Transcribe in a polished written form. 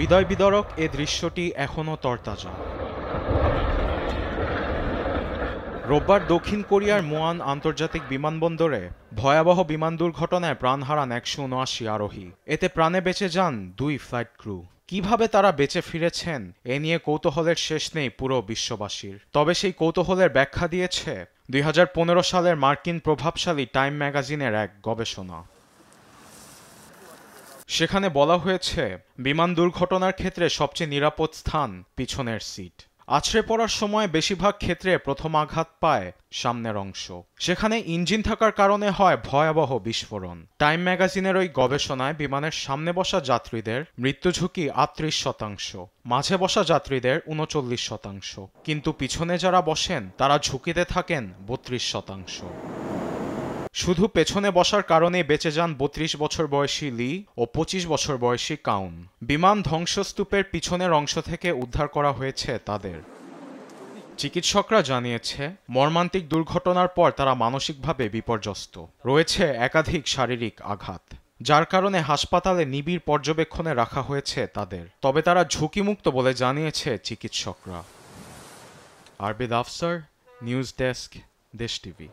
হৃদয় বিদারক এ দৃশ্যটি এখনও তরতাজা। রোববার দক্ষিণ কোরিয়ার মুয়ান আন্তর্জাতিক বিমানবন্দরে ভয়াবহ বিমান দুর্ঘটনায় প্রাণ হারান ১৭৯ আরোহী। এতে প্রাণে বেঁচে যান ২ ফ্লাইট ক্রু। কিভাবে তারা বেঁচে ফিরেছেন এ নিয়ে কৌতূহলের শেষ নেই পুরো বিশ্ববাসীর। তবে সেই কৌতূহলের ব্যাখ্যা দিয়েছে ২০১৫ সালের মার্কিন প্রভাবশালী টাইম ম্যাগাজিনের এক গবেষণা। সেখানে বলা হয়েছে, বিমান দুর্ঘটনার ক্ষেত্রে সবচেয়ে নিরাপদ স্থান পিছনের সিট। আছড়ে পড়ার সময় বেশিরভাগ ক্ষেত্রে প্রথম আঘাত পায় সামনের অংশ। সেখানে ইঞ্জিন থাকার কারণে হয় ভয়াবহ বিস্ফোরণ। টাইম ম্যাগাজিনের ওই গবেষণায় বিমানের সামনে বসা যাত্রীদের মৃত্যু ঝুঁকি ৩৮%, মাঝে বসা যাত্রীদের ৩৯%, কিন্তু পিছনে যারা বসেন তারা ঝুঁকিতে থাকেন ৩২%। শুধু পেছনে বসার কারণেই বেঁচে যান ৩২ বছর বয়সী লি ও ২৫ বছর বয়সী কাউন। বিমান ধ্বংসস্তূপের পিছনের অংশ থেকে উদ্ধার করা হয়েছে তাদের। চিকিৎসকরা জানিয়েছে, মর্মান্তিক দুর্ঘটনার পর তারা মানসিকভাবে বিপর্যস্ত। রয়েছে একাধিক শারীরিক আঘাত, যার কারণে হাসপাতালে নিবিড় পর্যবেক্ষণে রাখা হয়েছে তাদের। তবে তারা ঝুঁকিমুক্ত বলে জানিয়েছে চিকিৎসকরা। আরবিদ আফসার, নিউজ ডেস্ক, দেশ টিভি।